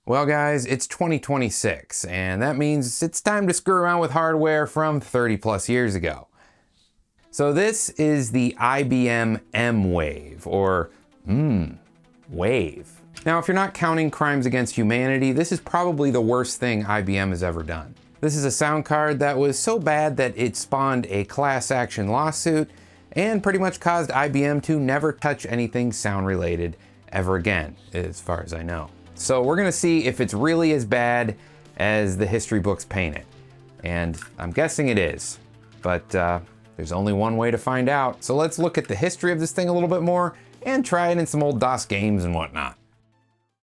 Well guys, it's 2026, and that means it's time to screw around with hardware from 30 plus years ago. So this is the IBM Mwave, or Wave. Now if you're not counting Crimes Against Humanity, this is probably the worst thing IBM has ever done. This is a sound card that was so bad that it spawned a class action lawsuit and pretty much caused IBM to never touch anything sound related ever again, as far as I know. So we're gonna see if it's really as bad as the history books paint it. And I'm guessing it is, but there's only one way to find out. So let's look at the history of this thing a little bit more and try it in some old DOS games and whatnot.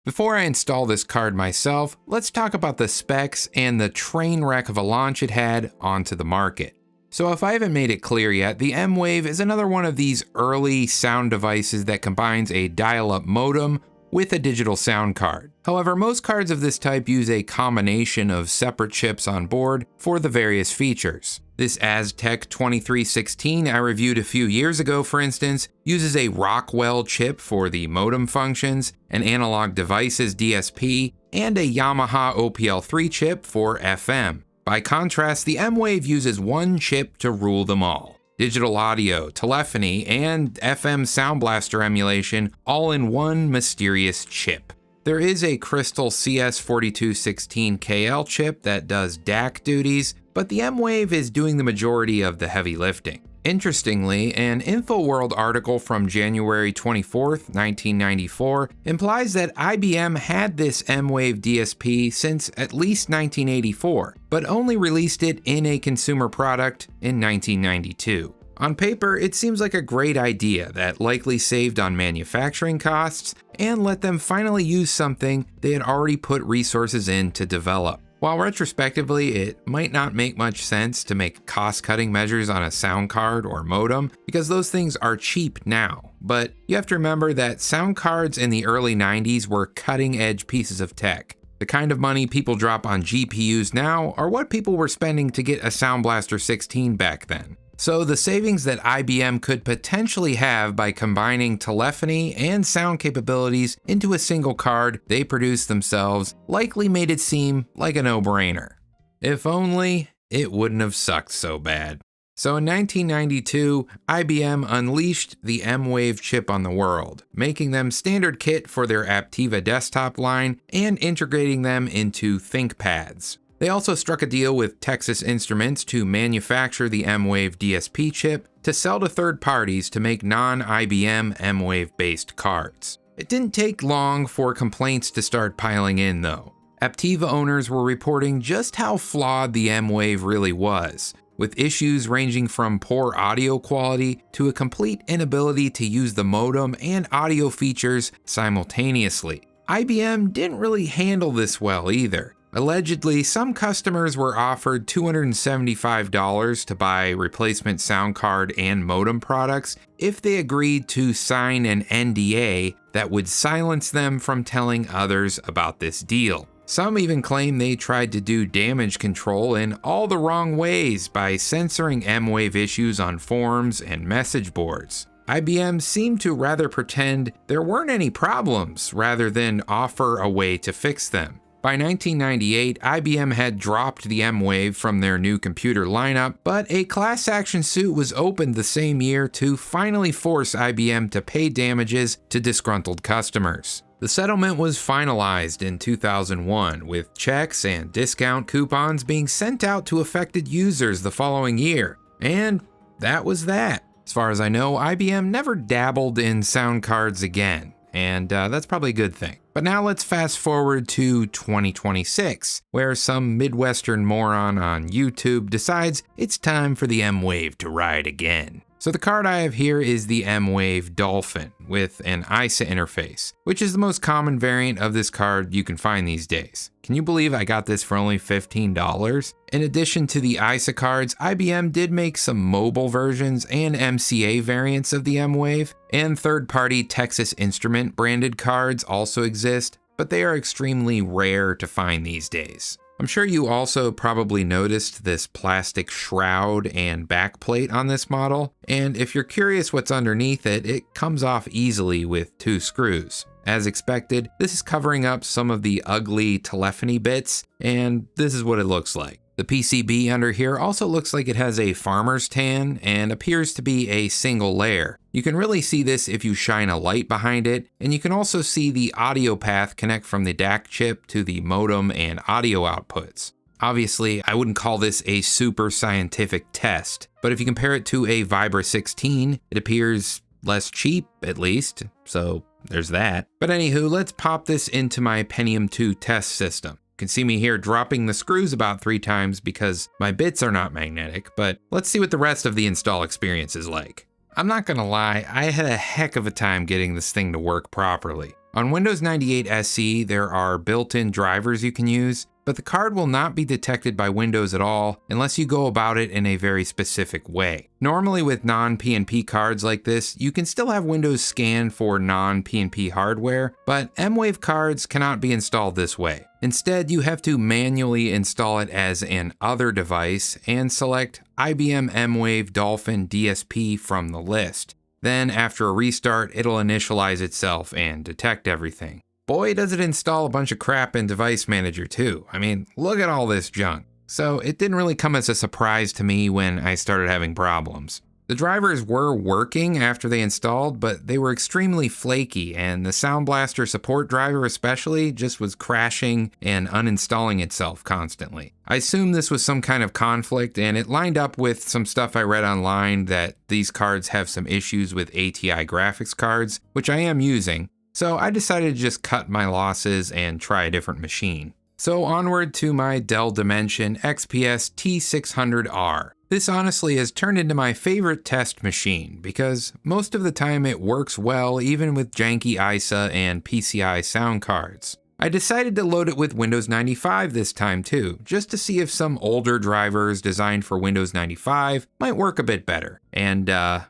Before I install this card myself, let's talk about the specs and the train wreck of a launch it had onto the market. So if I haven't made it clear yet, the Mwave is another one of these early sound devices that combines a dial-up modem with a digital sound card. However, most cards of this type use a combination of separate chips on board for the various features. This Aztec 2316 I reviewed a few years ago, for instance, uses a Rockwell chip for the modem functions, an Analog Devices DSP, and a Yamaha OPL3 chip for FM. By contrast, the Mwave uses one chip to rule them all. Digital audio, telephony, and FM Sound Blaster emulation all in one mysterious chip. There is a Crystal CS4216KL chip that does DAC duties, but the Mwave is doing the majority of the heavy lifting. Interestingly, an InfoWorld article from January 24th, 1994 implies that IBM had this Mwave DSP since at least 1984, but only released it in a consumer product in 1992. On paper, it seems like a great idea that likely saved on manufacturing costs and let them finally use something they had already put resources in to develop. While retrospectively, it might not make much sense to make cost-cutting measures on a sound card or modem because those things are cheap now. But you have to remember that sound cards in the early 90s were cutting-edge pieces of tech. The kind of money people drop on GPUs now are what people were spending to get a Sound Blaster 16 back then. So the savings that IBM could potentially have by combining telephony and sound capabilities into a single card they produced themselves likely made it seem like a no-brainer. If only it wouldn't have sucked so bad. So in 1992, IBM unleashed the Mwave chip on the world, making them standard kit for their Aptiva desktop line and integrating them into ThinkPads. They also struck a deal with Texas Instruments to manufacture the Mwave DSP chip to sell to third parties to make non-IBM Mwave-based cards. It didn't take long for complaints to start piling in though. Aptiva owners were reporting just how flawed the Mwave really was, with issues ranging from poor audio quality to a complete inability to use the modem and audio features simultaneously. IBM didn't really handle this well either. Allegedly, some customers were offered $275 to buy replacement sound card and modem products if they agreed to sign an NDA that would silence them from telling others about this deal. Some even claim they tried to do damage control in all the wrong ways by censoring Mwave issues on forums and message boards. IBM seemed to rather pretend there weren't any problems rather than offer a way to fix them. By 1998, IBM had dropped the Mwave from their new computer lineup, but a class action suit was opened the same year to finally force IBM to pay damages to disgruntled customers. The settlement was finalized in 2001, with checks and discount coupons being sent out to affected users the following year. And that was that. As far as I know, IBM never dabbled in sound cards again, and that's probably a good thing. But now let's fast forward to 2026, where some Midwestern moron on YouTube decides it's time for the Mwave to ride again. So the card I have here is the Mwave Dolphin with an ISA interface, which is the most common variant of this card you can find these days. Can you believe I got this for only $15? In addition to the ISA cards, IBM did make some mobile versions and MCA variants of the Mwave, and third-party Texas Instrument branded cards also exist, but they are extremely rare to find these days. I'm sure you also probably noticed this plastic shroud and backplate on this model, and if you're curious what's underneath it, it comes off easily with 2 screws. As expected, this is covering up some of the ugly telephony bits, and this is what it looks like. The PCB under here also looks like it has a farmer's tan and appears to be a single layer. You can really see this if you shine a light behind it, and you can also see the audio path connect from the DAC chip to the modem and audio outputs. Obviously, I wouldn't call this a super scientific test, but if you compare it to a Vibra 16, it appears less cheap, at least, so there's that. But anywho, let's pop this into my Pentium 2 test system. You can see me here dropping the screws about 3 times because my bits are not magnetic, but let's see what the rest of the install experience is like. I'm not gonna lie, I had a heck of a time getting this thing to work properly. On Windows 98 SE, there are built-in drivers you can use, but the card will not be detected by Windows at all unless you go about it in a very specific way. Normally with non-PNP cards like this, you can still have Windows scan for non-PNP hardware, but Mwave cards cannot be installed this way. Instead, you have to manually install it as an other device and select IBM Mwave Dolphin DSP from the list. Then after a restart, it'll initialize itself and detect everything. Boy, does it install a bunch of crap in Device Manager too. I mean, look at all this junk. So it didn't really come as a surprise to me when I started having problems. The drivers were working after they installed, but they were extremely flaky, and the Sound Blaster support driver especially just was crashing and uninstalling itself constantly. I assume this was some kind of conflict, and it lined up with some stuff I read online that these cards have some issues with ATI graphics cards, which I am using. So I decided to just cut my losses and try a different machine. So onward to my Dell Dimension XPS T600R. This honestly has turned into my favorite test machine because most of the time it works well even with janky ISA and PCI sound cards. I decided to load it with Windows 95 this time too, just to see if some older drivers designed for Windows 95 might work a bit better. And I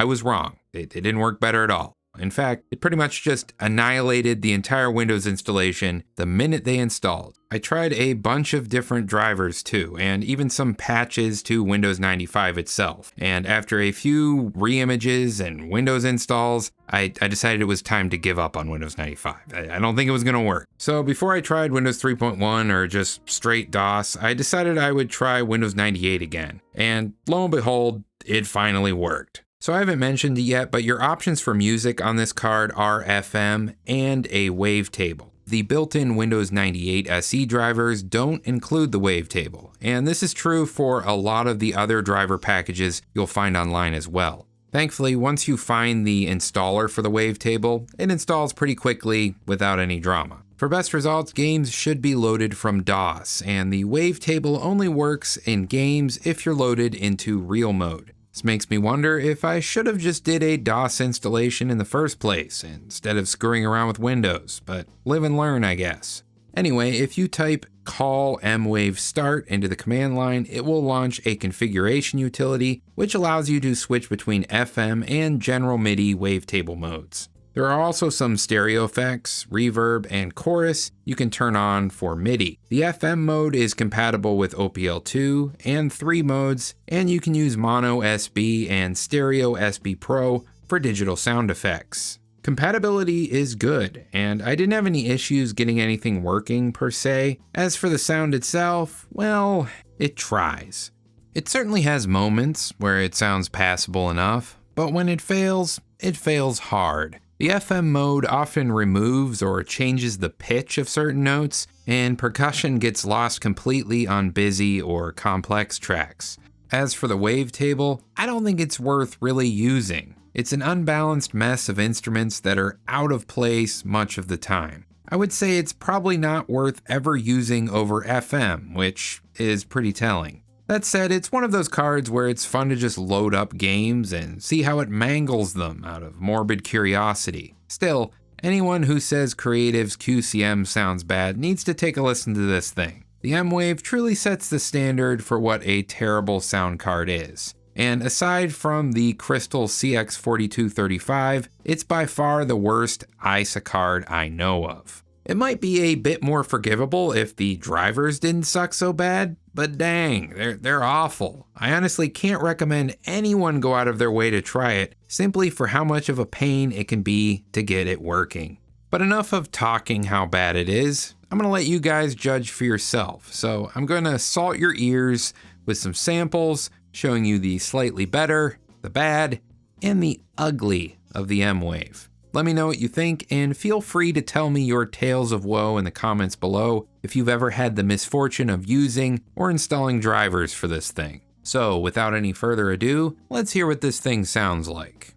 was wrong. It didn't work better at all. In fact, it pretty much just annihilated the entire Windows installation the minute they installed. I tried a bunch of different drivers too, and even some patches to Windows 95 itself. And after a few reimages and Windows installs, I decided it was time to give up on Windows 95. I don't think it was gonna work. So before I tried Windows 3.1 or just straight DOS, I decided I would try Windows 98 again. And lo and behold, it finally worked. So I haven't mentioned it yet, but your options for music on this card are FM and a WaveTable. The built-in Windows 98 SE drivers don't include the WaveTable, and this is true for a lot of the other driver packages you'll find online as well. Thankfully, once you find the installer for the WaveTable, it installs pretty quickly without any drama. For best results, games should be loaded from DOS, and the WaveTable only works in games if you're loaded into real mode. This makes me wonder if I should have just did a DOS installation in the first place instead of screwing around with Windows, but live and learn, I guess. Anyway, if you type call mwave start into the command line, it will launch a configuration utility which allows you to switch between FM and general MIDI wavetable modes. There are also some stereo effects, reverb, and chorus you can turn on for MIDI. The FM mode is compatible with OPL2 and 3 modes, and you can use mono SB and stereo SB Pro for digital sound effects. Compatibility is good, and I didn't have any issues getting anything working per se. As for the sound itself, well, it tries. It certainly has moments where it sounds passable enough, but when it fails hard. The FM mode often removes or changes the pitch of certain notes, and percussion gets lost completely on busy or complex tracks. As for the WaveTable, I don't think it's worth really using. It's an unbalanced mess of instruments that are out of place much of the time. I would say it's probably not worth ever using over FM, which is pretty telling. That said, it's one of those cards where it's fun to just load up games and see how it mangles them out of morbid curiosity. Still, anyone who says Creative's QCM sounds bad needs to take a listen to this thing. The Mwave truly sets the standard for what a terrible sound card is. And aside from the Crystal CX4235, it's by far the worst ISA card I know of. It might be a bit more forgivable if the drivers didn't suck so bad, but dang, they're awful. I honestly can't recommend anyone go out of their way to try it, simply for how much of a pain it can be to get it working. But enough of talking how bad it is. I'm gonna let you guys judge for yourself. So I'm gonna salt your ears with some samples showing you the slightly better, the bad, and the ugly of the Mwave. Let me know what you think, and feel free to tell me your tales of woe in the comments below if you've ever had the misfortune of using or installing drivers for this thing. So without any further ado, let's hear what this thing sounds like.